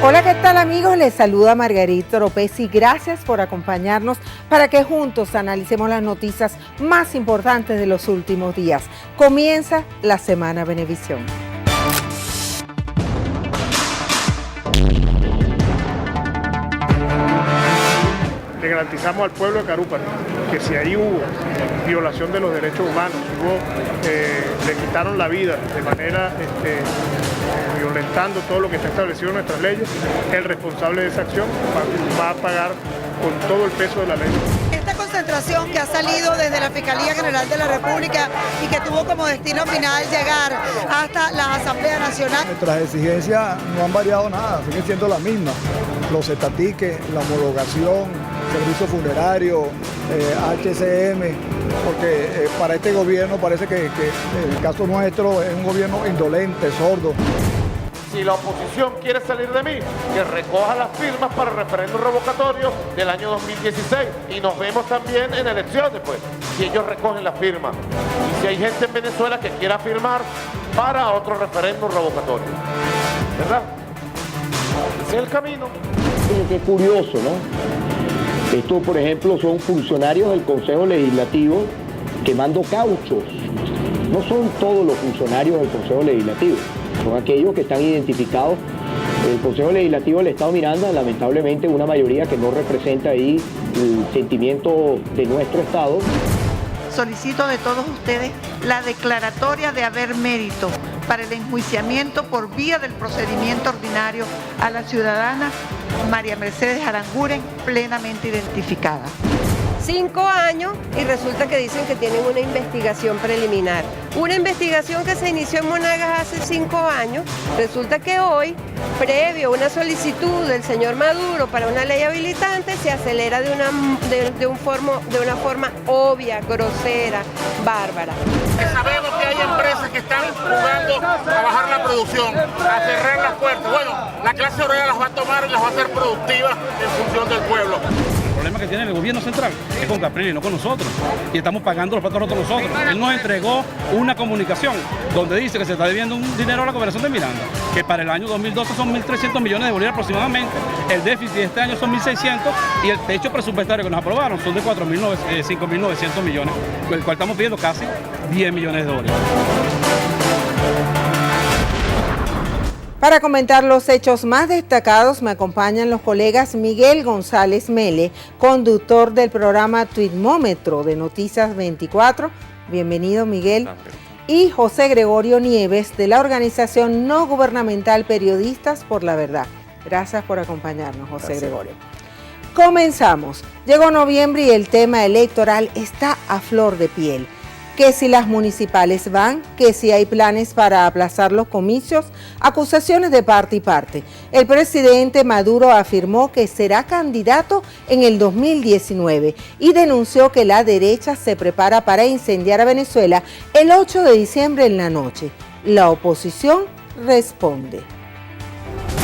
Hola, ¿qué tal amigos? Les saluda Margarita López y gracias por acompañarnos para que juntos analicemos las noticias más importantes de los últimos días. Comienza la Semana Venevisión. Le garantizamos al pueblo de Carúpano que si ahí hubo violación de los derechos humanos, le quitaron la vida de manera violentando todo lo que está establecido en nuestras leyes, el responsable de esa acción va a pagar con todo el peso de la ley. Esta concentración que ha salido desde la Fiscalía General de la República y que tuvo como destino final llegar hasta la Asamblea Nacional. Nuestras exigencias no han variado nada, siguen siendo las mismas. Los estatiques, la homologación, servicio funerario, HCM, porque para este gobierno parece que el caso nuestro es un gobierno indolente, sordo. Si la oposición quiere salir de mí, que recoja las firmas para el referéndum revocatorio del año 2016 y nos vemos también en elecciones, pues, si ellos recogen las firmas. Y si hay gente en Venezuela que quiera firmar para otro referéndum revocatorio, ¿verdad? Ese es el camino. Qué curioso, ¿no? Esto, por ejemplo, son funcionarios del Consejo Legislativo quemando cauchos. No son todos los funcionarios del Consejo Legislativo, son aquellos que están identificados. El Consejo Legislativo del Estado Miranda, lamentablemente, una mayoría que no representa ahí el sentimiento de nuestro Estado. Solicito de todos ustedes la declaratoria de haber mérito para el enjuiciamiento por vía del procedimiento ordinario a la ciudadana María Mercedes Aranguren, plenamente identificada. 5 años y resulta que dicen que tienen una investigación preliminar. Una investigación que se inició en Monagas hace 5 años, resulta que hoy, previo a una solicitud del señor Maduro para una ley habilitante, se acelera de una forma obvia, grosera, bárbara. Sabemos que hay empresas que están jugando a bajar la producción, a cerrar las puertas. Bueno, la clase obrera las va a tomar y las va a hacer productivas en función del pueblo. El problema que tiene el gobierno central es con Capriles, no con nosotros. Y estamos pagando los platos rotos nosotros. Él nos entregó una comunicación donde dice que se está debiendo un dinero a la gobernación de Miranda, que para el año 2012 son 1.300 millones de bolívares aproximadamente. El déficit de este año son 1.600 y el techo presupuestario que nos aprobaron son de 5.900 millones, el cual estamos pidiendo casi 10 millones de dólares. Para comentar los hechos más destacados me acompañan los colegas Miguel González Mele, conductor del programa Tuitmómetro de Noticias 24. Bienvenido, Miguel. Y José Gregorio Nieves, de la organización no gubernamental Periodistas por la Verdad. Gracias por acompañarnos, José Gregorio. Comenzamos. Llegó noviembre y el tema electoral está a flor de piel. Que si las municipales van, que si hay planes para aplazar los comicios, acusaciones de parte y parte. El presidente Maduro afirmó que será candidato en el 2019 y denunció que la derecha se prepara para incendiar a Venezuela el 8 de diciembre en la noche. La oposición responde.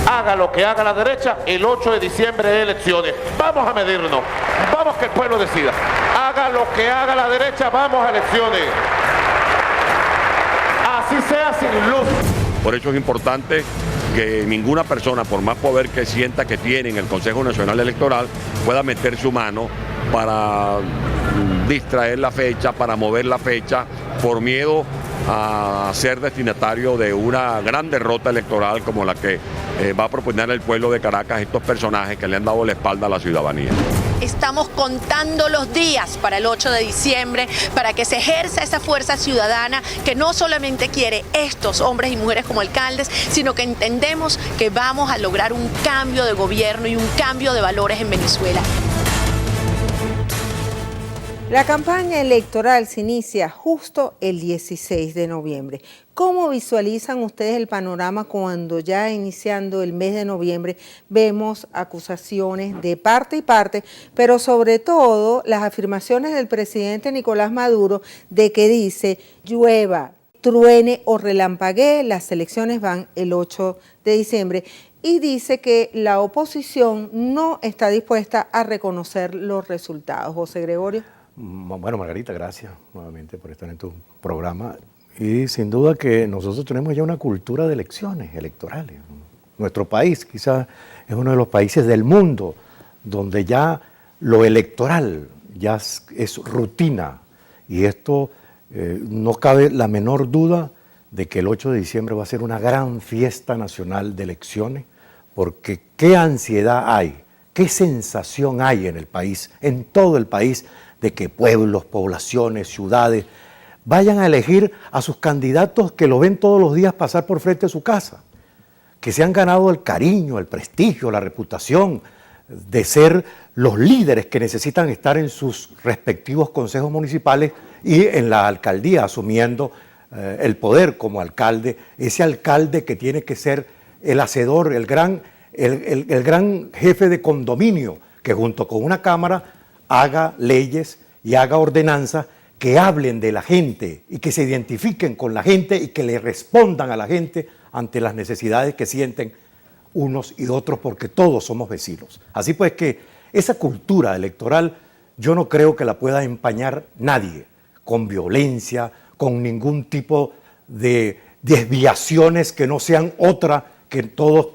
Haga lo que haga la derecha, el 8 de diciembre de elecciones. Vamos a medirnos, vamos que el pueblo decida. Haga lo que haga la derecha, vamos a elecciones. Así sea sin luz. Por eso es importante que ninguna persona, por más poder que sienta que tiene en el Consejo Nacional Electoral, pueda meter su mano para distraer la fecha, para mover la fecha, por miedo a ser destinatario de una gran derrota electoral como la que va a proponer el pueblo de Caracas, estos personajes que le han dado la espalda a la ciudadanía. Estamos contando los días para el 8 de diciembre, para que se ejerza esa fuerza ciudadana que no solamente quiere estos hombres y mujeres como alcaldes, sino que entendemos que vamos a lograr un cambio de gobierno y un cambio de valores en Venezuela. La campaña electoral se inicia justo el 16 de noviembre. ¿Cómo visualizan ustedes el panorama cuando ya iniciando el mes de noviembre vemos acusaciones de parte y parte, pero sobre todo las afirmaciones del presidente Nicolás Maduro de que dice llueva, truene o relampaguee, las elecciones van el 8 de diciembre y dice que la oposición no está dispuesta a reconocer los resultados? José Gregorio. Bueno, Margarita, gracias nuevamente por estar en tu programa. Y sin duda que nosotros tenemos ya una cultura de elecciones electorales. Nuestro país quizás es uno de los países del mundo donde ya lo electoral ya es rutina, y esto no cabe la menor duda de que el 8 de diciembre va a ser una gran fiesta nacional de elecciones, porque qué ansiedad hay, qué sensación hay en el país, en todo el país, de que pueblos, poblaciones, ciudades vayan a elegir a sus candidatos que lo ven todos los días pasar por frente de su casa, que se han ganado el cariño, el prestigio, la reputación de ser los líderes que necesitan estar en sus respectivos consejos municipales y en la alcaldía, asumiendo el poder como alcalde, ese alcalde que tiene que ser el hacedor, el gran jefe de condominio, que junto con una cámara haga leyes y haga ordenanzas que hablen de la gente y que se identifiquen con la gente y que le respondan a la gente ante las necesidades que sienten unos y otros, porque todos somos vecinos. Así pues que esa cultura electoral yo no creo que la pueda empañar nadie, con violencia, con ningún tipo de desviaciones que no sean otra que todos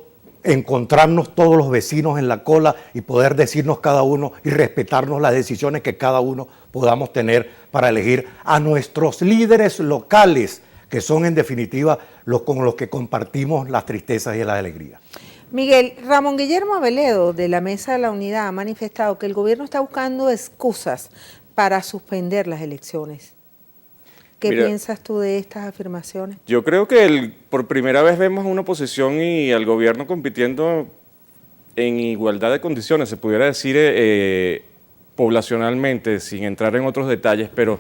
encontrarnos todos los vecinos en la cola y poder decirnos cada uno y respetarnos las decisiones que cada uno podamos tener para elegir a nuestros líderes locales, que son en definitiva los con los que compartimos las tristezas y las alegrías. Miguel, Ramón Guillermo Aveledo de la Mesa de la Unidad ha manifestado que el gobierno está buscando excusas para suspender las elecciones. ¿Qué piensas tú de estas afirmaciones? Yo creo que por primera vez vemos a una oposición y al gobierno compitiendo en igualdad de condiciones, se pudiera decir poblacionalmente, sin entrar en otros detalles, pero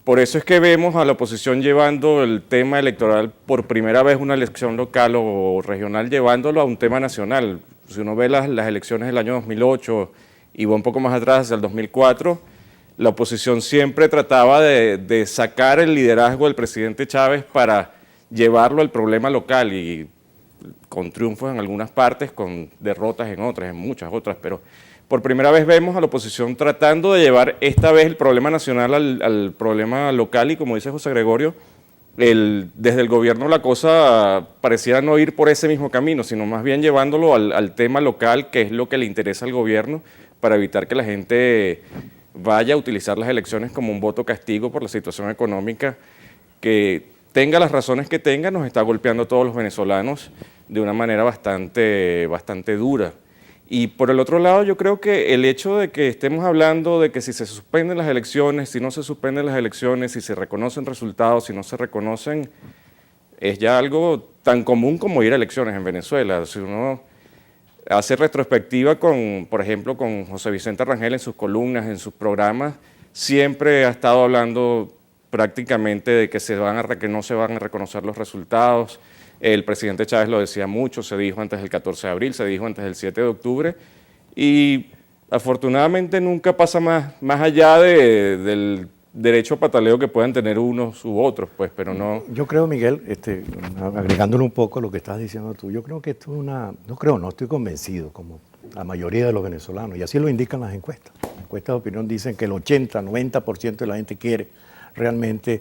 por eso es que vemos a la oposición llevando el tema electoral por primera vez, una elección local o regional, llevándolo a un tema nacional. Si uno ve las elecciones del año 2008 y va un poco más atrás, hacia el 2004, la oposición siempre trataba de sacar el liderazgo del presidente Chávez para llevarlo al problema local, y con triunfos en algunas partes, con derrotas en otras, en muchas otras, pero por primera vez vemos a la oposición tratando de llevar esta vez el problema nacional al problema local, y como dice José Gregorio, desde el gobierno la cosa pareciera no ir por ese mismo camino, sino más bien llevándolo al tema local, que es lo que le interesa al gobierno, para evitar que la gente vaya a utilizar las elecciones como un voto castigo por la situación económica que, tenga las razones que tenga, nos está golpeando a todos los venezolanos de una manera bastante dura. Y por el otro lado, yo creo que el hecho de que estemos hablando de que si se suspenden las elecciones, si no se suspenden las elecciones, si se reconocen resultados, si no se reconocen, es ya algo tan común como ir a elecciones en Venezuela. Si uno hace retrospectiva por ejemplo, con José Vicente Rangel en sus columnas, en sus programas, siempre ha estado hablando prácticamente de que no se van a reconocer los resultados. El presidente Chávez lo decía mucho, se dijo antes del 14 de abril, se dijo antes del 7 de octubre, y afortunadamente nunca pasa más allá del derecho a pataleo que puedan tener unos u otros, pues, pero no. Yo creo, Miguel, agregándole un poco a lo que estás diciendo tú, yo creo que esto es no estoy convencido, como la mayoría de los venezolanos, y así lo indican las encuestas. Las encuestas de opinión dicen que el 80-90% de la gente quiere realmente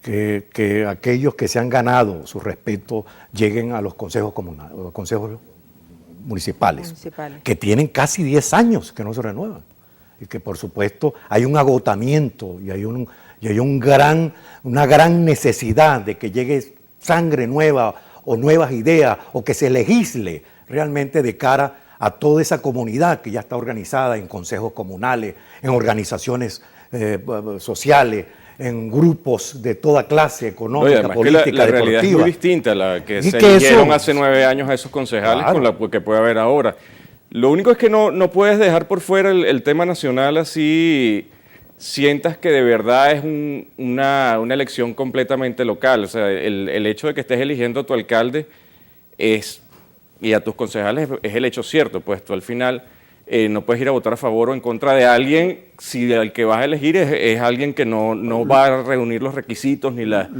que aquellos que se han ganado su respeto lleguen a los consejos comunales, los consejos municipales, que tienen casi 10 años que no se renuevan. Y que por supuesto hay un agotamiento y hay una gran necesidad de que llegue sangre nueva o nuevas ideas, o que se legisle realmente de cara a toda esa comunidad que ya está organizada en consejos comunales, en organizaciones sociales, en grupos de toda clase, económica, política, deportiva. La realidad es muy distinta a la que se eligieron hace 9 años a esos concejales, claro, con la que puede haber ahora. Lo único es que no puedes dejar por fuera el tema nacional así sientas que de verdad es una elección completamente local. O sea, el hecho de que estés eligiendo a tu alcalde y a tus concejales es el hecho cierto, pues tú al final no puedes ir a votar a favor o en contra de alguien si el que vas a elegir es alguien que no va a reunir los requisitos ni las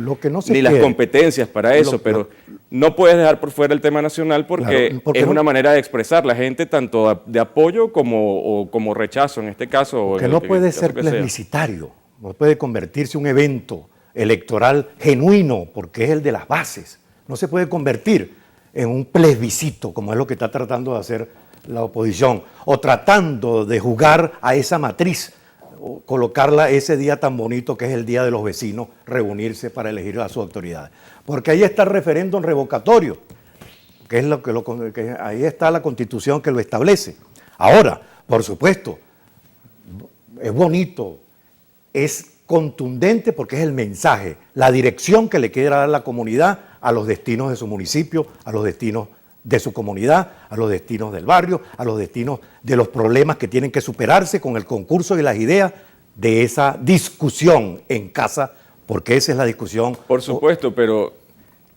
competencias para eso, pero no puedes dejar por fuera el tema nacional porque es una manera de expresar la gente tanto de apoyo como rechazo en este caso. Que no puede ser plebiscitario, no puede convertirse en un evento electoral genuino porque es el de las bases, no se puede convertir en un plebiscito, como es lo que está tratando de hacer la oposición, o tratando de jugar a esa matriz, o colocarla ese día tan bonito que es el Día de los Vecinos, reunirse para elegir a sus autoridades. Porque ahí está el referéndum revocatorio, que es que ahí está la Constitución que lo establece. Ahora, por supuesto, es bonito, es contundente porque es el mensaje, la dirección que le quiere dar la comunidad a los destinos de su municipio, a los destinos de su comunidad, a los destinos del barrio, a los destinos de los problemas que tienen que superarse con el concurso y las ideas de esa discusión en casa, porque esa es la discusión. Por supuesto, pero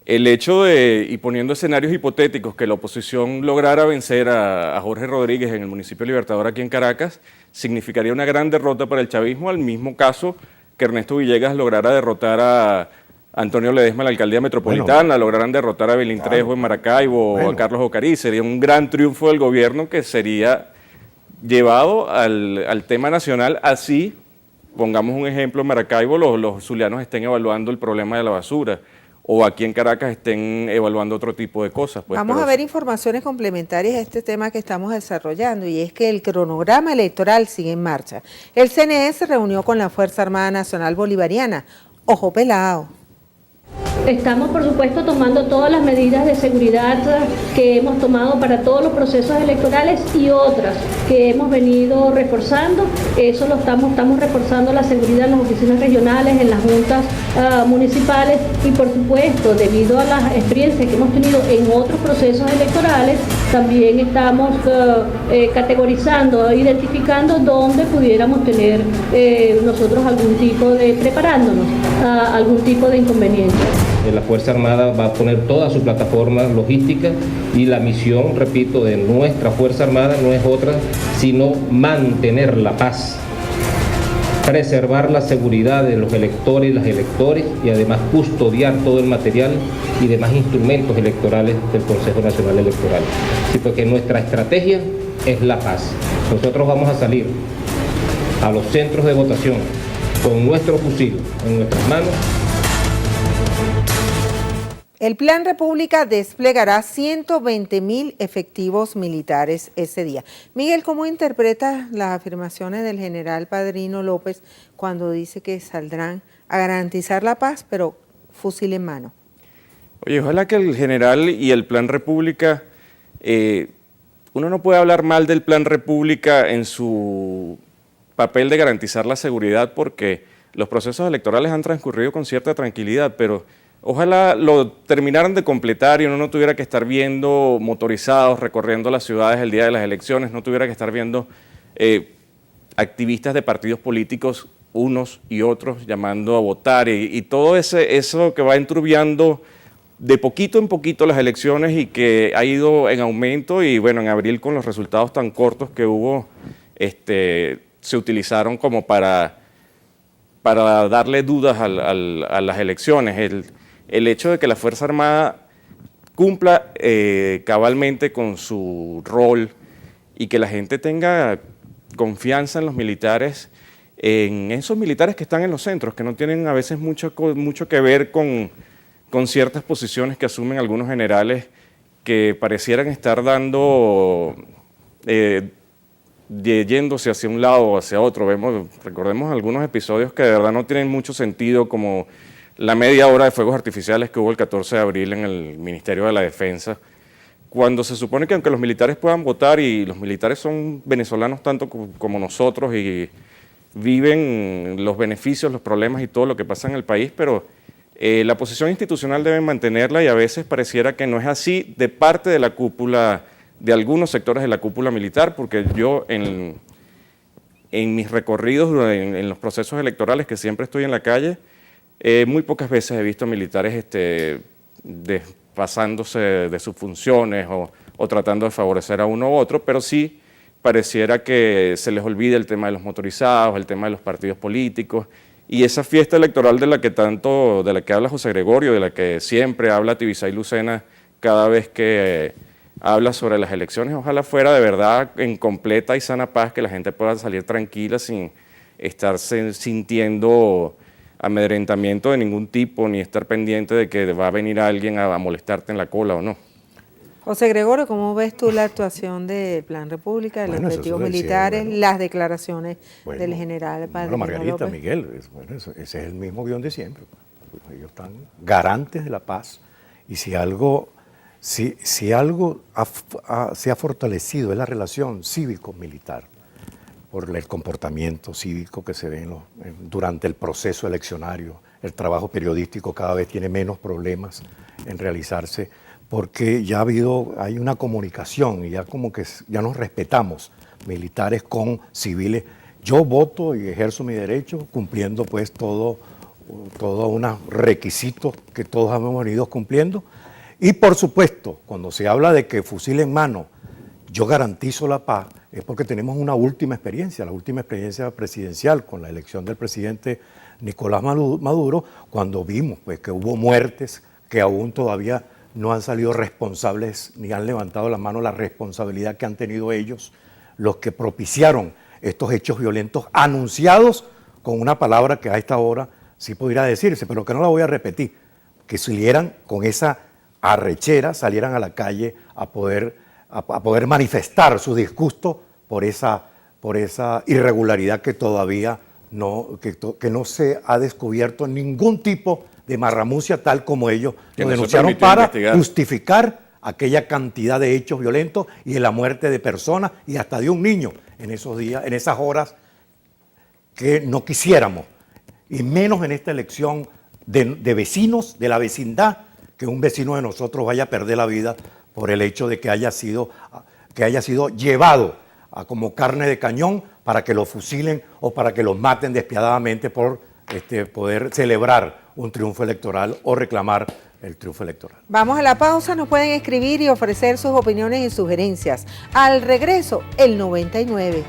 el hecho de, y poniendo escenarios hipotéticos, que la oposición lograra vencer a Jorge Rodríguez en el municipio Libertador aquí en Caracas, significaría una gran derrota para el chavismo, al mismo caso que Ernesto Villegas lograra derrotar a Antonio Ledesma en la alcaldía metropolitana, lograran derrotar a Belín Trejo en Maracaibo o a Carlos Ocarí. Sería un gran triunfo del gobierno que sería llevado al tema nacional. Así, pongamos un ejemplo, en Maracaibo los zulianos estén evaluando el problema de la basura, o aquí en Caracas estén evaluando otro tipo de cosas. Pues, vamos a ver informaciones complementarias a este tema que estamos desarrollando, y es que el cronograma electoral sigue en marcha. El CNE se reunió con la Fuerza Armada Nacional Bolivariana. Ojo pelado. Estamos, por supuesto, tomando todas las medidas de seguridad que hemos tomado para todos los procesos electorales y otras que hemos venido reforzando. Eso lo estamos reforzando la seguridad en las oficinas regionales, en las juntas municipales, y por supuesto, debido a las experiencias que hemos tenido en otros procesos electorales, también estamos categorizando, identificando dónde pudiéramos tener nosotros algún tipo de, preparándonos a algún tipo de inconveniente. La Fuerza Armada va a poner toda su plataforma logística, y la misión, repito, de nuestra Fuerza Armada no es otra sino mantener la paz, preservar la seguridad de los electores y las electores, y además custodiar todo el material y demás instrumentos electorales del Consejo Nacional Electoral. Así porque nuestra estrategia es la paz. Nosotros vamos a salir a los centros de votación con nuestro fusil en nuestras manos. El Plan República desplegará 120.000 efectivos militares ese día. Miguel, ¿cómo interpretas las afirmaciones del general Padrino López cuando dice que saldrán a garantizar la paz, pero fusil en mano? Oye, ojalá que el general y el Plan República, uno no puede hablar mal del Plan República en su papel de garantizar la seguridad, porque los procesos electorales han transcurrido con cierta tranquilidad, pero ojalá lo terminaran de completar y uno no tuviera que estar viendo motorizados recorriendo las ciudades el día de las elecciones, no tuviera que estar viendo activistas de partidos políticos, unos y otros, llamando a votar, y todo eso que va enturbiando de poquito en poquito las elecciones y que ha ido en aumento. Y bueno, en abril, con los resultados tan cortos que hubo, se utilizaron como para darle dudas a las elecciones. El hecho de que la Fuerza Armada cumpla cabalmente con su rol y que la gente tenga confianza en los militares, en esos militares que están en los centros, que no tienen a veces mucho que ver con ciertas posiciones que asumen algunos generales que parecieran estar yéndose hacia un lado o hacia otro. Recordemos algunos episodios que de verdad no tienen mucho sentido, como la media hora de fuegos artificiales que hubo el 14 de abril en el Ministerio de la Defensa, cuando se supone que aunque los militares puedan votar, y los militares son venezolanos tanto como nosotros y viven los beneficios, los problemas y todo lo que pasa en el país, pero la posición institucional deben mantenerla, y a veces pareciera que no es así de parte de la cúpula, de algunos sectores de la cúpula militar, porque yo en mis recorridos, en los procesos electorales, que siempre estoy en la calle, muy pocas veces he visto militares pasándose de sus funciones o tratando de favorecer a uno u otro, pero sí pareciera que se les olvida el tema de los motorizados, el tema de los partidos políticos, y esa fiesta electoral de la que habla José Gregorio, de la que siempre habla Tibisay Lucena cada vez que habla sobre las elecciones. Ojalá fuera de verdad en completa y sana paz, que la gente pueda salir tranquila sin estar sintiendo amedrentamiento de ningún tipo, ni estar pendiente de que va a venir alguien a molestarte en la cola o no. José Gregorio, ¿cómo ves tú la actuación del Plan República, de los objetivos militares, las declaraciones del general Padrino Margarita, López? Miguel, ese es el mismo guión de siempre. Ellos están garantes de la paz y si algo se ha fortalecido es la relación cívico-militar por el comportamiento cívico que se ve durante el proceso eleccionario. El trabajo periodístico cada vez tiene menos problemas en realizarse porque ya hay una comunicación y ya como que ya nos respetamos, militares con civiles. Yo voto y ejerzo mi derecho cumpliendo pues todos unos requisitos que todos hemos venido cumpliendo. Y por supuesto, cuando se habla de que fusil en mano, yo garantizo la paz, es porque tenemos una última experiencia, la última experiencia presidencial con la elección del presidente Nicolás Maduro, cuando vimos pues, que hubo muertes que aún todavía no han salido responsables ni han levantado la mano la responsabilidad que han tenido ellos, los que propiciaron estos hechos violentos anunciados con una palabra que a esta hora sí podría decirse, pero que no la voy a repetir, que salieran con esa arrechera, salieran a la calle a poder manifestar su disgusto por esa irregularidad que todavía no se ha descubierto ningún tipo de marramucia tal como ellos lo denunciaron para justificar aquella cantidad de hechos violentos y de la muerte de personas y hasta de un niño en esos días, en esas horas que no quisiéramos, y menos en esta elección de vecinos, de la vecindad, que un vecino de nosotros vaya a perder la vida por el hecho de que haya sido llevado como carne de cañón para que lo fusilen o para que lo maten despiadadamente por poder celebrar un triunfo electoral o reclamar el triunfo electoral. Vamos a la pausa, nos pueden escribir y ofrecer sus opiniones y sugerencias. Al regreso, el 99.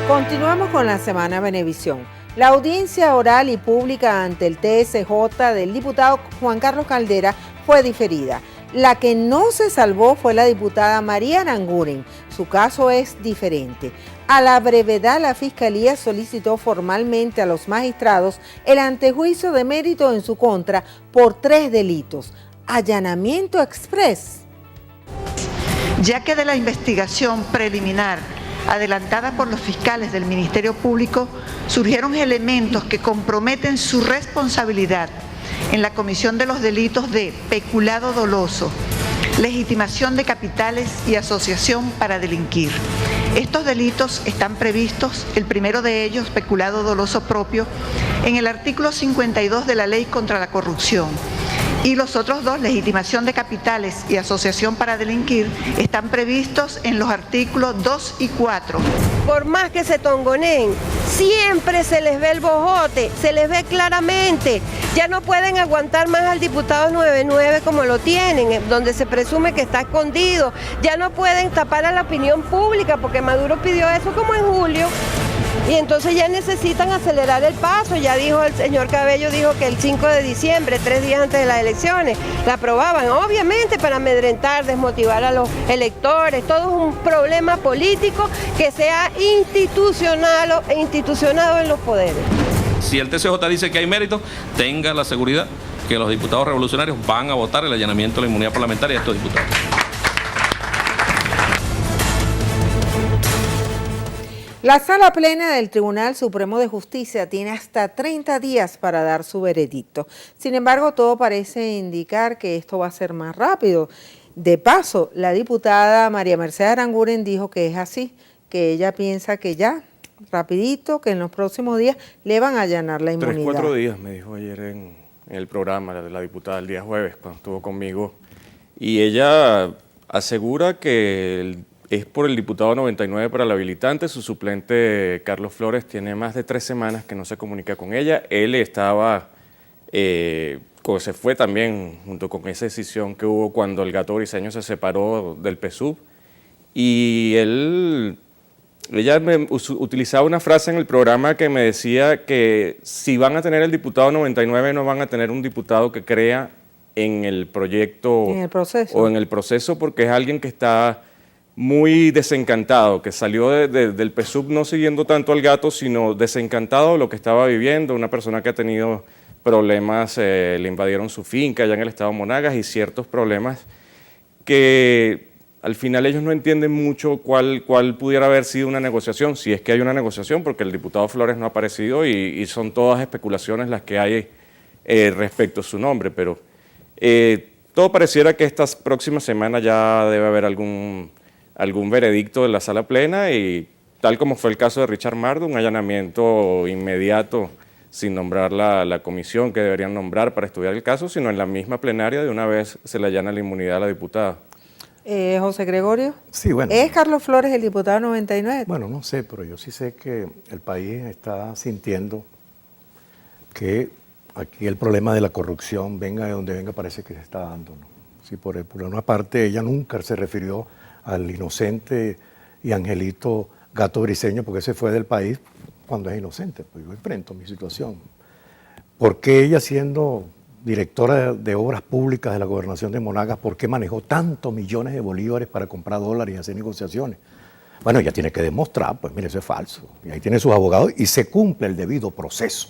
Continuamos con la Semana Venevisión. La audiencia oral y pública ante el TSJ del diputado Juan Carlos Caldera fue diferida. La que no se salvó fue la diputada María Aranguren. Su caso es diferente. A la brevedad, la Fiscalía solicitó formalmente a los magistrados el antejuicio de mérito en su contra por 3 delitos. Allanamiento express. Ya que de la investigación preliminar adelantada por los fiscales del Ministerio Público, surgieron elementos que comprometen su responsabilidad en la comisión de los delitos de peculado doloso, legitimación de capitales y asociación para delinquir. Estos delitos están previstos, el primero de ellos, peculado doloso propio, en el artículo 52 de la Ley contra la Corrupción. Y los otros dos, legitimación de capitales y asociación para delinquir, están previstos en los artículos 2 y 4. Por más que se tongoneen, siempre se les ve el bojote, se les ve claramente. Ya no pueden aguantar más al diputado 99 como lo tienen, donde se presume que está escondido. Ya no pueden tapar a la opinión pública, porque Maduro pidió eso como en julio. Y entonces ya necesitan acelerar el paso. Ya dijo el señor Cabello, dijo que el 5 de diciembre, 3 días antes de las elecciones, la aprobaban, obviamente para amedrentar, desmotivar a los electores. Todo es un problema político que se ha institucionado en los poderes. Si el TSJ dice que hay mérito, tenga la seguridad que los diputados revolucionarios van a votar el allanamiento de la inmunidad parlamentaria de estos diputados. La Sala Plena del Tribunal Supremo de Justicia tiene hasta 30 días para dar su veredicto. Sin embargo, todo parece indicar que esto va a ser más rápido. De paso, la diputada María Mercedes Aranguren dijo que es así, que ella piensa que ya, rapidito, que en los próximos días le van a allanar la inmunidad. 3-4 días, me dijo ayer en el programa la diputada el día jueves, cuando estuvo conmigo. Y ella asegura que es por el diputado 99 para la habilitante. Su suplente, Carlos Flores, tiene más de 3 semanas que no se comunica con ella. Él estaba, se fue también junto con esa decisión que hubo cuando el Gato Briceño se separó del PSUV. Y él ella utilizaba una frase en el programa que me decía que si van a tener el diputado 99 no van a tener un diputado que crea en el proyecto en el proceso. o en el proceso, porque es alguien que está muy desencantado, que salió del PSUV no siguiendo tanto al gato, sino desencantado de lo que estaba viviendo, una persona que ha tenido problemas, le invadieron su finca allá en el estado Monagas y ciertos problemas que al final ellos no entienden mucho cuál pudiera haber sido una negociación, si es que hay una negociación, porque el diputado Flores no ha aparecido y son todas especulaciones las que hay respecto a su nombre, pero todo pareciera que esta próxima semana ya debe haber algún veredicto de la sala plena y tal como fue el caso de Richard Mardo, un allanamiento inmediato sin nombrar la comisión que deberían nombrar para estudiar el caso, sino en la misma plenaria de una vez se le allana la inmunidad a la diputada. José Gregorio. Sí, bueno. ¿Es Carlos Flores el diputado 99? Bueno, no sé, pero yo sí sé que el país está sintiendo que aquí el problema de la corrupción, venga de donde venga, parece que se está dando, ¿no? Sí, por una parte, ella nunca se refirió al inocente y angelito Gato Briceño, porque ese fue del país cuando es inocente, pues yo enfrento mi situación. ¿Por qué ella, siendo directora de obras públicas de la gobernación de Monagas, por qué manejó tantos millones de bolívares para comprar dólares y hacer negociaciones? Bueno, ella tiene que demostrar, pues mire, eso es falso. Y ahí tiene sus abogados y se cumple el debido proceso.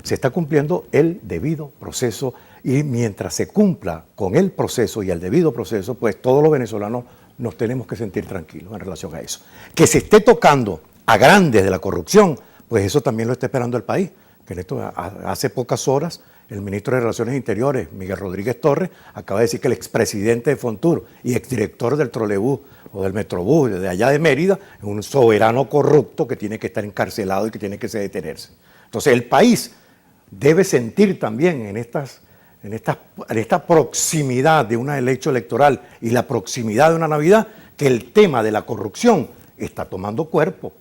Se está cumpliendo el debido proceso y mientras se cumpla con el proceso y el debido proceso, pues todos los venezolanos nos tenemos que sentir tranquilos en relación a eso. Que se esté tocando a grandes de la corrupción, pues eso también lo está esperando el país. Que en esto, hace pocas horas, el ministro de Relaciones Interiores, Miguel Rodríguez Torres, acaba de decir que el expresidente de Fontur y exdirector del trolebús o del metrobús de allá de Mérida es un soberano corrupto que tiene que estar encarcelado y que tiene que detenerse. Entonces el país debe sentir también en esta proximidad de un hecho electoral y la proximidad de una Navidad que el tema de la corrupción está tomando cuerpo.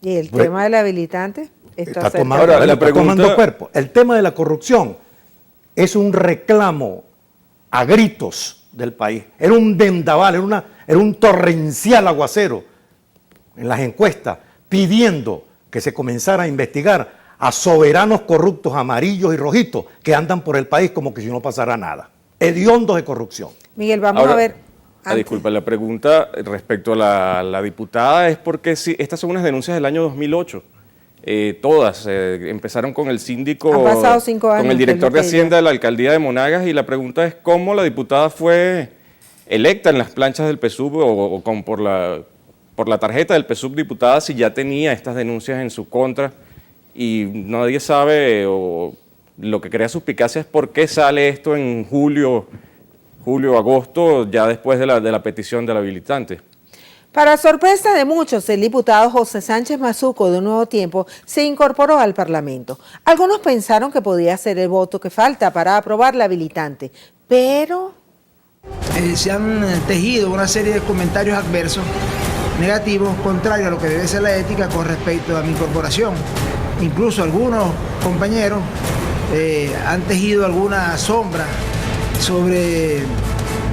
¿Y el tema del habilitante? Está tomando cuerpo. El tema de la corrupción es un reclamo a gritos del país. Era un vendaval, era un torrencial aguacero en las encuestas pidiendo que se comenzara a investigar a soberanos corruptos amarillos y rojitos que andan por el país como que si no pasara nada. Hediondos de corrupción. Miguel, vamos a ver. Disculpa, la pregunta respecto a la diputada es porque si estas son unas denuncias del año 2008. Todas empezaron con el síndico, han pasado 5 años, con el director de Hacienda de la alcaldía de Monagas, y la pregunta es cómo la diputada fue electa en las planchas del PSUV o por la tarjeta del PSUV diputada si ya tenía estas denuncias en su contra y nadie sabe, o lo que crea suspicacia es por qué sale esto en julio, agosto, ya después de la petición del habilitante. Para sorpresa de muchos, el diputado José Sánchez Mazuco de Un Nuevo Tiempo se incorporó al Parlamento. Algunos pensaron que podía ser el voto que falta para aprobar la habilitante, pero se han tejido una serie de comentarios adversos, negativos, contrarios a lo que debe ser la ética con respecto a mi incorporación. Incluso algunos compañeros han tejido alguna sombra sobre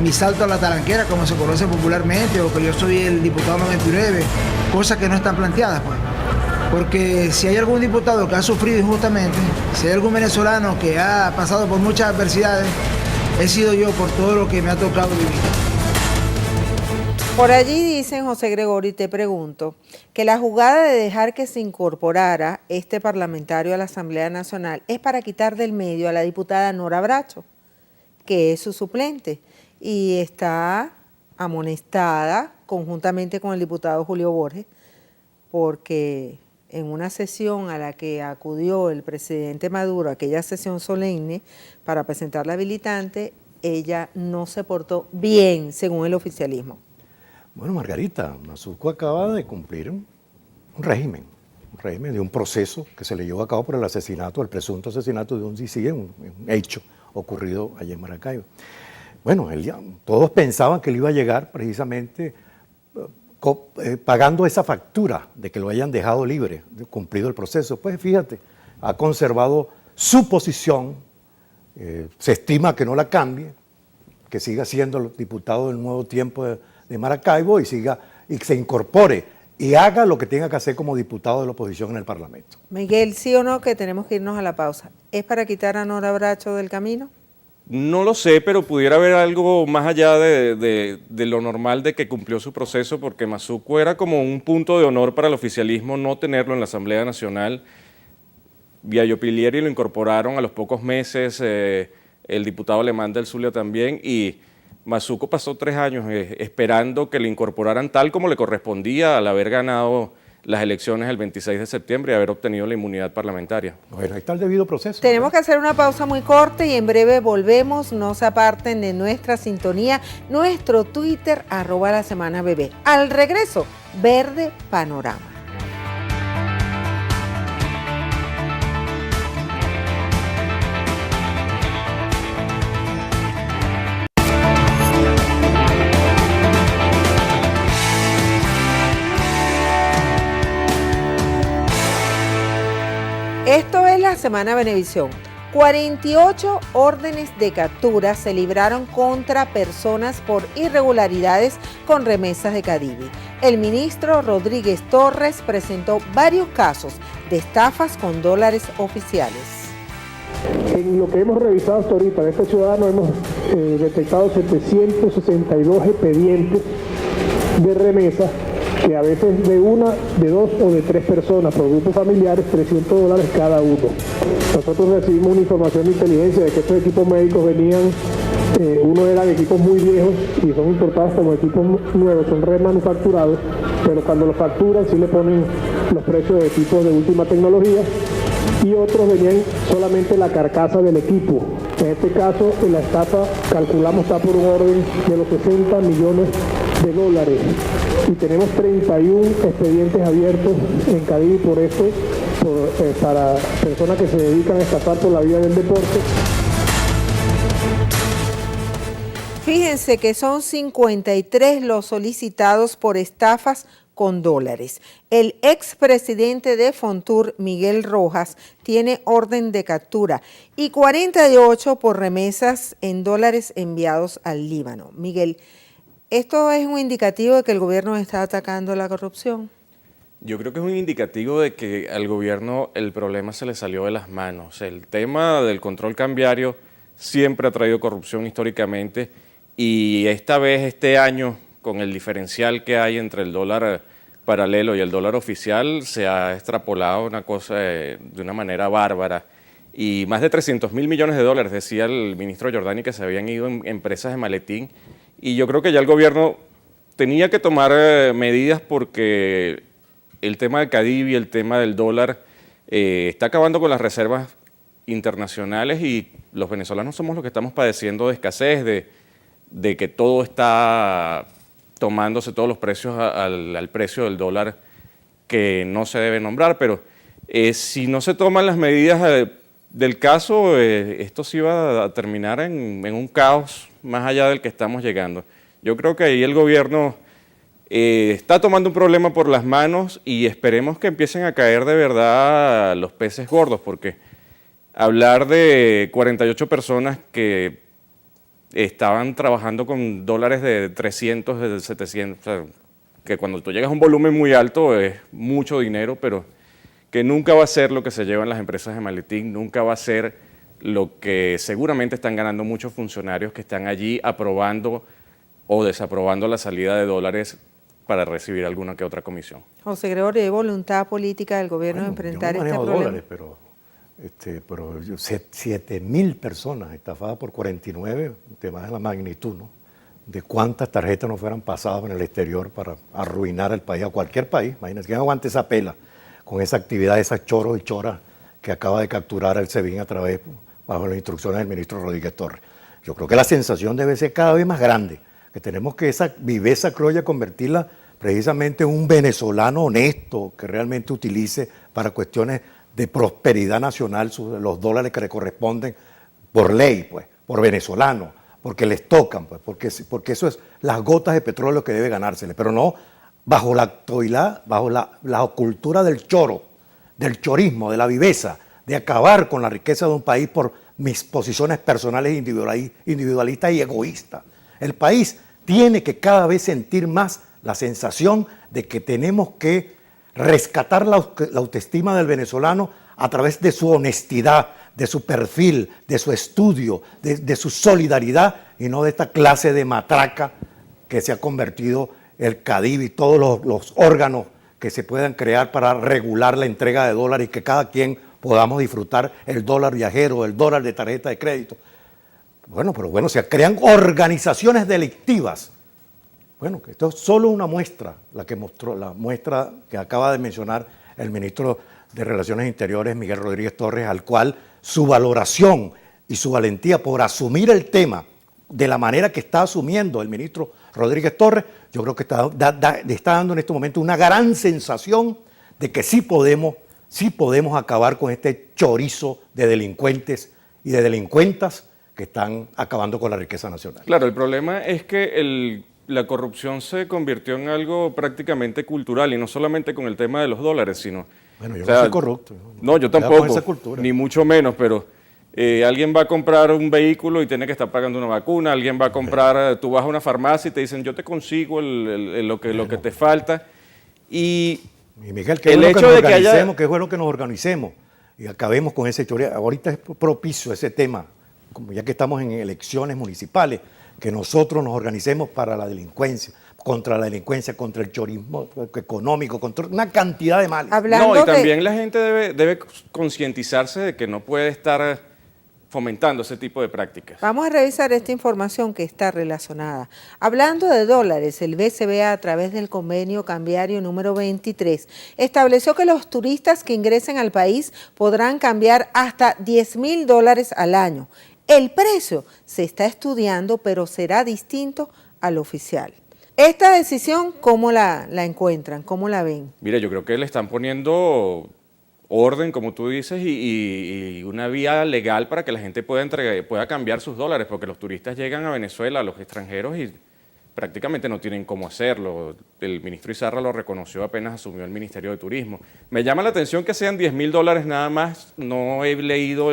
mi salto a la talanquera, como se conoce popularmente, o que yo soy el diputado 99, cosas que no están planteadas, pues. Porque si hay algún diputado que ha sufrido injustamente, si hay algún venezolano que ha pasado por muchas adversidades, he sido yo por todo lo que me ha tocado vivir. Por allí dicen, José Gregorio, y te pregunto, que la jugada de dejar que se incorporara este parlamentario a la Asamblea Nacional es para quitar del medio a la diputada Nora Bracho, que es su suplente, y está amonestada conjuntamente con el diputado Julio Borges, porque en una sesión a la que acudió el presidente Maduro, aquella sesión solemne para presentar la habilitante, ella no se portó bien, según el oficialismo. Bueno, Margarita, Mazuco acaba de cumplir un régimen de un proceso que se le llevó a cabo por el asesinato, el presunto asesinato de un DCE, un hecho ocurrido allá en Maracaibo. Bueno, todos pensaban que él iba a llegar precisamente pagando esa factura de que lo hayan dejado libre, cumplido el proceso. Pues fíjate, ha conservado su posición, se estima que no la cambie, que siga siendo el diputado del Nuevo Tiempo de Maracaibo y se incorpore y haga lo que tenga que hacer como diputado de la oposición en el Parlamento. Miguel, ¿sí o no que tenemos que irnos a la pausa? ¿Es para quitar a Nora Bracho del camino? No lo sé, pero pudiera haber algo más allá de lo normal de que cumplió su proceso, porque Mazuco era como un punto de honor para el oficialismo no tenerlo en la Asamblea Nacional. Viallo Pilieri lo incorporaron a los pocos meses, el diputado alemán del Zulia también, y Mazuco pasó 3 años esperando que le incorporaran tal como le correspondía al haber ganado las elecciones el 26 de septiembre y haber obtenido la inmunidad parlamentaria. Bueno, ahí está el debido proceso. Tenemos que hacer una pausa muy corta y en breve volvemos. No se aparten de nuestra sintonía, nuestro Twitter, @lasemanabebé. Al regreso, Verde Panorama. Esto es la Semana Venevisión. 48 órdenes de captura se libraron contra personas por irregularidades con remesas de Cadivi. El ministro Rodríguez Torres presentó varios casos de estafas con dólares oficiales. En lo que hemos revisado hasta ahorita de este ciudadano hemos detectado 762 expedientes de remesas, que a veces de una, de dos o de 3 personas por grupos familiares, $300 cada uno. Nosotros recibimos una información de inteligencia de que estos equipos médicos venían, uno eran equipos muy viejos y son importados como equipos nuevos, son remanufacturados, pero cuando los facturan sí le ponen los precios de equipos de última tecnología, y otros venían solamente la carcasa del equipo. En este caso, la estafa, calculamos, está por un orden de los $60 millones. Y tenemos 31 expedientes abiertos en Cadivi por esto, para personas que se dedican a estafar por la vía del deporte. Fíjense que son 53 los solicitados por estafas con dólares. El expresidente de Fontur, Miguel Rojas, tiene orden de captura y 48 por remesas en dólares enviados al Líbano. Miguel, ¿esto es un indicativo de que el gobierno está atacando la corrupción? Yo creo que es un indicativo de que al gobierno el problema se le salió de las manos. El tema del control cambiario siempre ha traído corrupción históricamente, y esta vez, este año, con el diferencial que hay entre el dólar paralelo y el dólar oficial, se ha extrapolado una cosa de una manera bárbara. Y más de $300 mil millones, decía el ministro Giordani, que se habían ido en empresas de maletín. Y yo creo que ya el gobierno tenía que tomar medidas, porque el tema de Cadivi, el tema del dólar, está acabando con las reservas internacionales, y los venezolanos somos los que estamos padeciendo de escasez, de que todo está tomándose todos los precios al precio del dólar, que no se debe nombrar, pero si no se toman las medidas del caso, esto sí va a terminar en un caos más allá del que estamos llegando. Yo creo que ahí el gobierno está tomando un problema por las manos, y esperemos que empiecen a caer de verdad los peces gordos, porque hablar de 48 personas que estaban trabajando con dólares de 300, de 700, o sea, que cuando tú llegas a un volumen muy alto es mucho dinero, pero que nunca va a ser lo que se lleva en las empresas de maletín, nunca va a ser lo que seguramente están ganando muchos funcionarios que están allí aprobando o desaprobando la salida de dólares para recibir alguna que otra comisión. José Gregorio, ¿hay voluntad política del gobierno de enfrentar este problema? Dólares, pero 7.000 personas estafadas por 49, te vas a la magnitud, ¿no? De cuántas tarjetas no fueran pasadas en el exterior para arruinar el país, a cualquier país. Imagínate, ¿quién aguante esa pela con esa actividad, esas choros y choras que acaba de capturar el SEBIN a través, bajo las instrucciones del ministro Rodríguez Torres? Yo creo que la sensación debe ser cada vez más grande, que tenemos que esa viveza criolla convertirla precisamente en un venezolano honesto, que realmente utilice para cuestiones de prosperidad nacional los dólares que le corresponden por ley, pues, por venezolano, porque les tocan, pues, porque eso es las gotas de petróleo que debe ganársele, pero no bajo la actualidad, bajo la cultura del choro, del chorismo, de la viveza, de acabar con la riqueza de un país por mis posiciones personales individualistas y egoístas. El país tiene que cada vez sentir más la sensación de que tenemos que rescatar la autoestima del venezolano a través de su honestidad, de su perfil, de su estudio, de su solidaridad, y no de esta clase de matraca que se ha convertido el CADIV y todos los órganos que se puedan crear para regular la entrega de dólares y que cada quien podamos disfrutar el dólar viajero, el dólar de tarjeta de crédito. Pero se crean organizaciones delictivas. Bueno, esto es solo una muestra, la muestra que acaba de mencionar el ministro de Relaciones Interiores, Miguel Rodríguez Torres, al cual su valoración y su valentía por asumir el tema de la manera que está asumiendo el ministro Rodríguez Torres, yo creo que está dando en este momento una gran sensación de que sí podemos acabar con este chorizo de delincuentes y de delincuentas que están acabando con la riqueza nacional. Claro, el problema es que la corrupción se convirtió en algo prácticamente cultural, y no solamente con el tema de los dólares, sino... Bueno, yo no soy corrupto. No, yo tampoco, ni mucho menos, pero alguien va a comprar un vehículo y tiene que estar pagando una vacuna, alguien va a comprar, tú vas a una farmacia y te dicen, yo te consigo lo que te falta, y Miguel, que es bueno que nos organicemos y acabemos con ese choreo. Ahorita es propicio ese tema, como ya que estamos en elecciones municipales, que nosotros nos organicemos para la delincuencia, contra el chorismo económico, contra una cantidad de males. Y también la gente debe concientizarse de que no puede estar fomentando ese tipo de prácticas. Vamos a revisar esta información que está relacionada. Hablando de dólares, el BCBA, a través del convenio cambiario número 23, estableció que los turistas que ingresen al país podrán cambiar hasta $10,000 al año. El precio se está estudiando, pero será distinto al oficial. Esta decisión, ¿cómo la encuentran? ¿Cómo la ven? Mira, yo creo que le están poniendo orden, como tú dices, y una vía legal para que la gente pueda cambiar sus dólares, porque los turistas llegan a Venezuela, los extranjeros, y prácticamente no tienen cómo hacerlo. El ministro Izarra lo reconoció apenas asumió el Ministerio de Turismo. Me llama la atención que sean $10,000 nada más. No he leído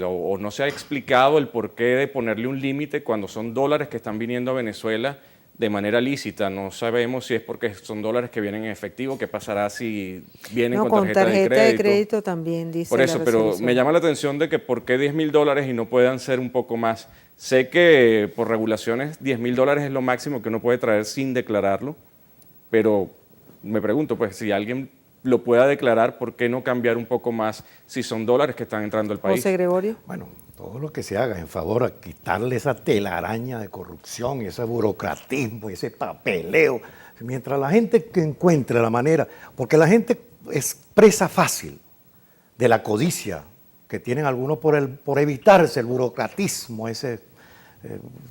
o no se ha explicado el porqué de ponerle un límite cuando son dólares que están viniendo a Venezuela de manera lícita. No sabemos si es porque son dólares que vienen en efectivo, qué pasará si vienen con tarjeta de crédito también, dice. Por eso, pero me llama la atención de que por qué $10,000 y no puedan ser un poco más. Sé que por regulaciones $10,000 es lo máximo que uno puede traer sin declararlo, pero me pregunto, pues si alguien lo pueda declarar, ¿por qué no cambiar un poco más si son dólares que están entrando al país? José Gregorio. Bueno, todo lo que se haga en favor a quitarle esa telaraña de corrupción y ese burocratismo y ese papeleo, mientras la gente que encuentre la manera, porque la gente es presa fácil de la codicia que tienen algunos por evitarse el burocratismo ese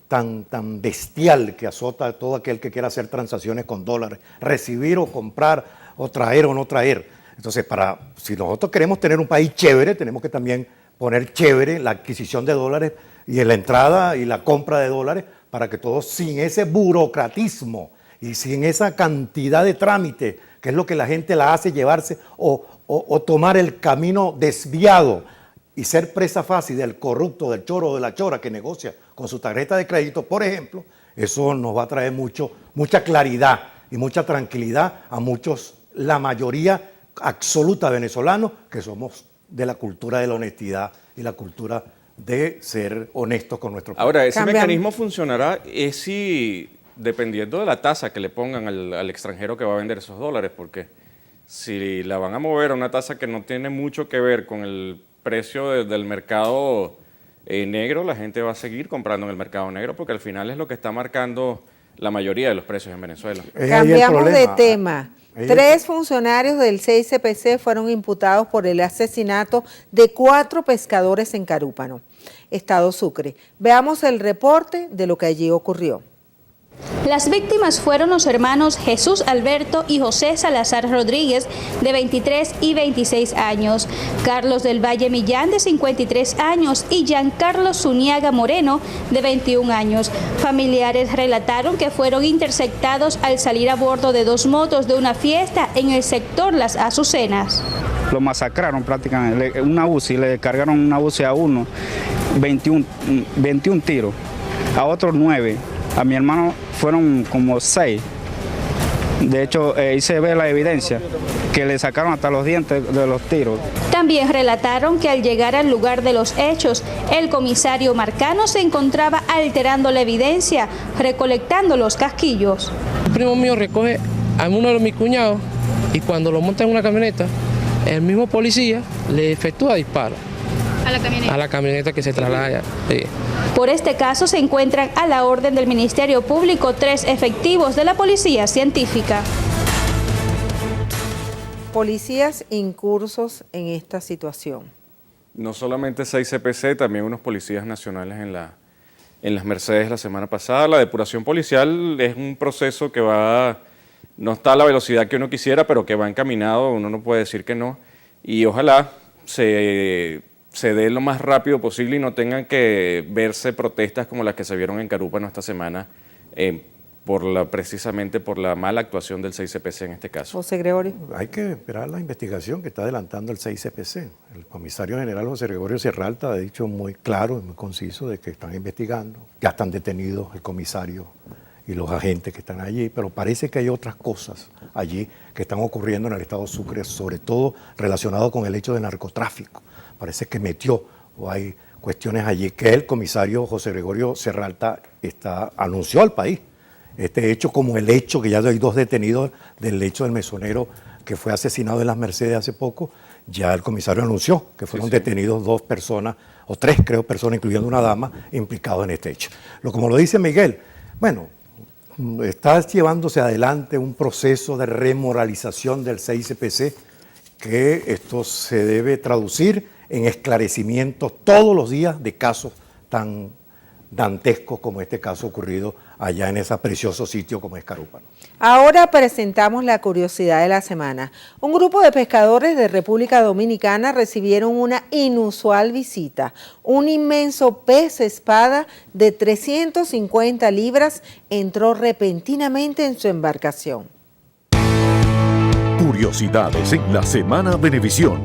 tan bestial que azota a todo aquel que quiera hacer transacciones con dólares, recibir o comprar o traer o no traer. Entonces, si nosotros queremos tener un país chévere, tenemos que también poner chévere la adquisición de dólares y la entrada y la compra de dólares para que todos, sin ese burocratismo y sin esa cantidad de trámite, que es lo que la gente la hace llevarse o tomar el camino desviado y ser presa fácil del corrupto, del choro o de la chora que negocia con su tarjeta de crédito, por ejemplo, eso nos va a traer mucha claridad y mucha tranquilidad a muchos, la mayoría absoluta de venezolanos que somos de la cultura de la honestidad y la cultura de ser honestos con nuestro país. Ahora, ese mecanismo funcionará si dependiendo de la tasa que le pongan al extranjero que va a vender esos dólares, porque si la van a mover a una tasa que no tiene mucho que ver con el precio del mercado negro, la gente va a seguir comprando en el mercado negro, porque al final es lo que está marcando la mayoría de los precios en Venezuela. Cambiamos de tema. 3 funcionarios del CICPC fueron imputados por el asesinato de 4 pescadores en Carúpano, Estado Sucre. Veamos el reporte de lo que allí ocurrió. Las víctimas fueron los hermanos Jesús Alberto y José Salazar Rodríguez, de 23 y 26 años, Carlos del Valle Millán, de 53 años, y Giancarlo Zuniaga Moreno, de 21 años. Familiares relataron que fueron interceptados al salir a bordo de 2 motos de una fiesta en el sector Las Azucenas. Lo masacraron prácticamente, una UCI, le cargaron una UCI a uno, 21 tiros, a otros 9. A mi hermano fueron como 6. De hecho, ahí se ve la evidencia, que le sacaron hasta los dientes de los tiros. También relataron que al llegar al lugar de los hechos, el comisario Marcano se encontraba alterando la evidencia, recolectando los casquillos. Un primo mío recoge a uno de mis cuñados y cuando lo monta en una camioneta, el mismo policía le efectúa disparos. ¿A la camioneta? A la camioneta que se traslada. Sí. Por este caso se encuentran a la orden del Ministerio Público 3 efectivos de la Policía Científica. Policías incursos en esta situación. No solamente 6 CPC, también unos policías nacionales en las Mercedes la semana pasada. La depuración policial es un proceso que no está a la velocidad que uno quisiera, pero que va encaminado, uno no puede decir que no. Y ojalá se dé lo más rápido posible y no tengan que verse protestas como las que se vieron en Carúpano esta semana, precisamente por la mala actuación del 6CPC en este caso. José Gregorio. Hay que esperar la investigación que está adelantando el 6CPC. El comisario general José Gregorio Serralta ha dicho muy claro y muy conciso de que están investigando, ya están detenidos el comisario y los agentes que están allí, pero parece que hay otras cosas allí que están ocurriendo en el estado Sucre, sobre todo relacionado con el hecho de narcotráfico. Parece que hay cuestiones allí que el comisario José Gregorio Serralta anunció al país. Este hecho, como el hecho que ya hay 2 detenidos del hecho del mesonero que fue asesinado en las Mercedes hace poco, ya el comisario anunció que fueron detenidos 2 personas, o 3 creo personas, incluyendo una dama, implicados en este hecho. Como lo dice Miguel, bueno, está llevándose adelante un proceso de remoralización del 6CPC, que esto se debe traducir en esclarecimiento todos los días de casos tan dantescos como este caso ocurrido allá en ese precioso sitio como es Carúpano. Ahora presentamos la curiosidad de la semana. Un grupo de pescadores de República Dominicana recibieron una inusual visita. Un inmenso pez espada de 350 libras entró repentinamente en su embarcación. Curiosidades en la Semana Venevisión.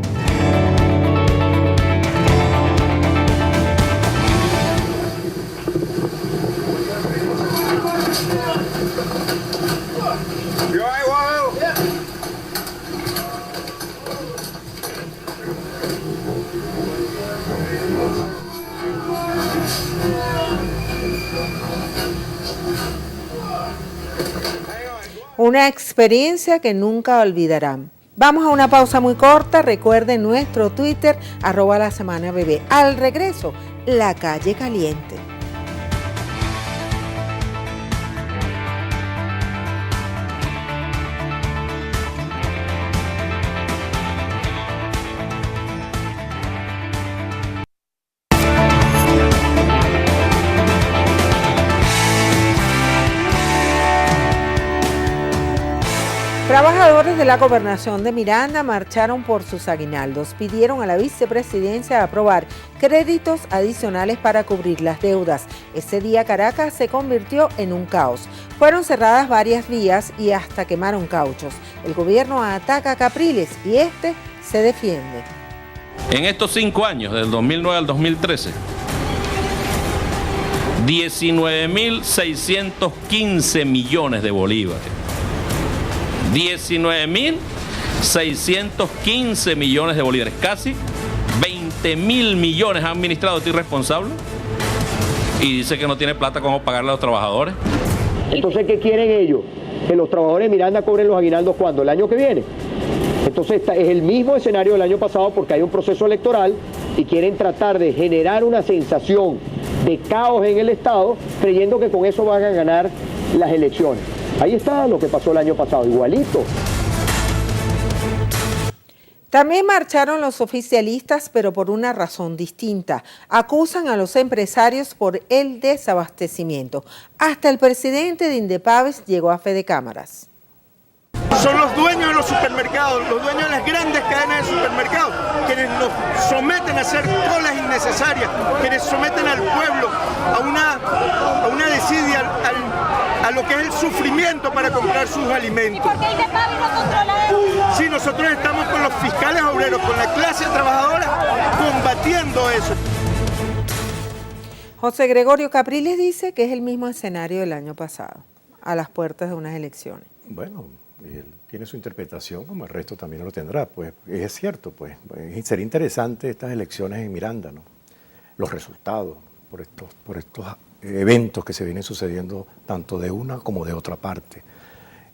Una experiencia que nunca olvidarán. Vamos a una pausa muy corta. Recuerden nuestro Twitter, @lasemanabebé. Al regreso, la calle caliente. Trabajadores de la Gobernación de Miranda marcharon por sus aguinaldos. Pidieron a la vicepresidencia aprobar créditos adicionales para cubrir las deudas. Ese día Caracas se convirtió en un caos. Fueron cerradas varias vías y hasta quemaron cauchos. El gobierno ataca a Capriles y este se defiende. En estos 5 años, del 2009 al 2013, 19.615 millones de bolívares. 19.615 millones de bolívares, casi 20.000 millones ha administrado este irresponsable y dice que no tiene plata como pagarle a los trabajadores. Entonces, ¿qué quieren ellos? Que los trabajadores de Miranda cobren los aguinaldos ¿cuándo? ¿El año que viene? Entonces es el mismo escenario del año pasado porque hay un proceso electoral y quieren tratar de generar una sensación de caos en el Estado creyendo que con eso van a ganar las elecciones. Ahí está lo que pasó el año pasado, igualito. También marcharon los oficialistas, pero por una razón distinta. Acusan a los empresarios por el desabastecimiento. Hasta el presidente de Indepaves llegó a Fedecámaras. Son los dueños de los supermercados, los dueños de las grandes cadenas de supermercados, quienes nos someten a hacer colas innecesarias, quienes someten al pueblo a una desidia, a lo que es el sufrimiento para comprar sus alimentos. ¿Y por qué Indepaves no controla eso? Sí, nosotros estamos con los fiscales obreros, con la clase trabajadora, combatiendo eso. José Gregorio Capriles dice que es el mismo escenario del año pasado, a las puertas de unas elecciones. Bueno, y él tiene su interpretación, como el resto también lo tendrá. Pues es cierto, pues sería interesante estas elecciones en Miranda, ¿no? Los resultados por estos eventos que se vienen sucediendo tanto de una como de otra parte.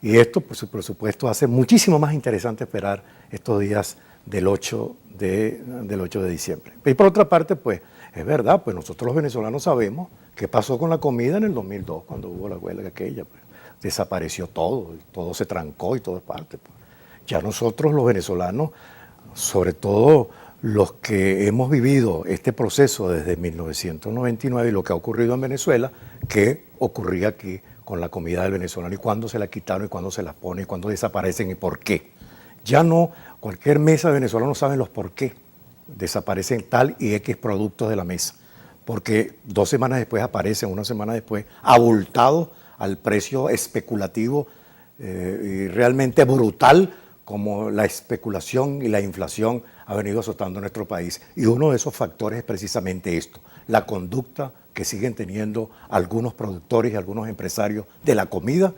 Y esto, pues, por supuesto, hace muchísimo más interesante esperar estos días del 8 de diciembre. Y por otra parte, pues, es verdad, pues nosotros los venezolanos sabemos qué pasó con la comida en el 2002, cuando hubo la huelga aquella, pues. Desapareció todo se trancó y todo es parte. Pues. Ya nosotros los venezolanos, sobre todo los que hemos vivido este proceso desde 1999 y lo que ha ocurrido en Venezuela, ¿qué ocurría aquí con la comida del venezolano y cuándo se la quitaron y cuándo se las ponen y cuándo desaparecen y por qué? Ya no, cualquier mesa de venezolanos saben los por qué desaparecen tal y X productos de la mesa, porque 2 semanas después aparecen, 1 semana después, abultados al precio especulativo y realmente brutal como la especulación y la inflación ha venido azotando nuestro país. Y uno de esos factores es precisamente esto, la conducta que siguen teniendo algunos productores y algunos empresarios de la comida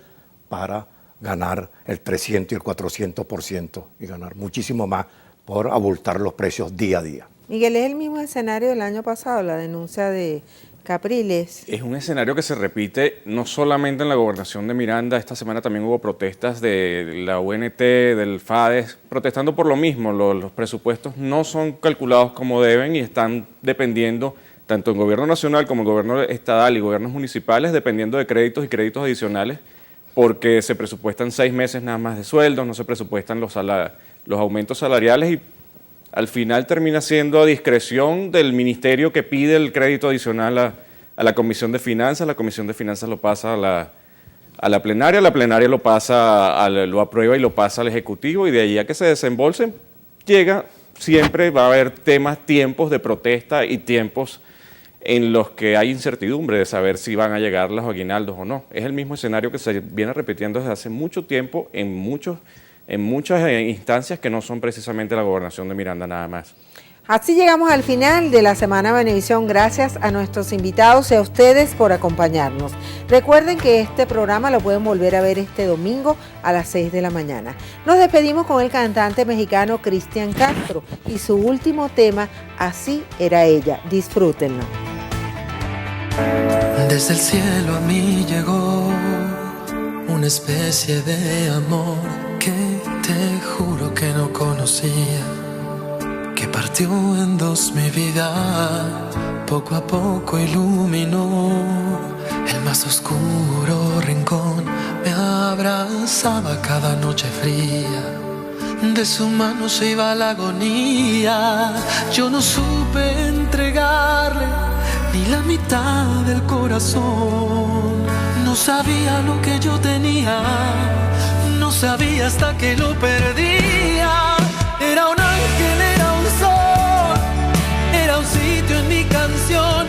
para ganar el 300 y el 400% y ganar muchísimo más por abultar los precios día a día. Miguel, es el mismo escenario del año pasado, la denuncia de Capriles. Es un escenario que se repite no solamente en la gobernación de Miranda. Esta semana también hubo protestas de la UNT, del FADES, protestando por lo mismo. Los presupuestos no son calculados como deben y están dependiendo, tanto en gobierno nacional como en gobierno estatal y gobiernos municipales, dependiendo de créditos y créditos adicionales, porque se presupuestan 6 meses nada más de sueldos, no se presupuestan los aumentos salariales y al final termina siendo a discreción del ministerio que pide el crédito adicional a la Comisión de Finanzas. La Comisión de Finanzas lo pasa a la plenaria lo aprueba y lo pasa al Ejecutivo, y de ahí a que se desembolsen siempre va a haber tiempos de protesta y tiempos en los que hay incertidumbre de saber si van a llegar los aguinaldos o no. Es el mismo escenario que se viene repitiendo desde hace mucho tiempo en muchas instancias que no son precisamente la gobernación de Miranda nada más. Así llegamos al final de la Semana Venevisión. Gracias a nuestros invitados y a ustedes por acompañarnos. Recuerden que este programa lo pueden volver a ver este domingo a las 6 de la mañana. Nos despedimos con el cantante mexicano Cristian Castro y su último tema, Así era ella. Disfrútenlo. Desde el cielo a mí llegó una especie de amor que te juro que no conocía, que partió en 2 mi vida, poco a poco iluminó el más oscuro rincón, me abrazaba cada noche fría, de su mano se iba la agonía, yo no supe entregarle ni la mitad del corazón, no sabía lo que yo tenía, no sabía hasta que lo perdía. Era un ángel, era un sol, era un sitio en mi canción,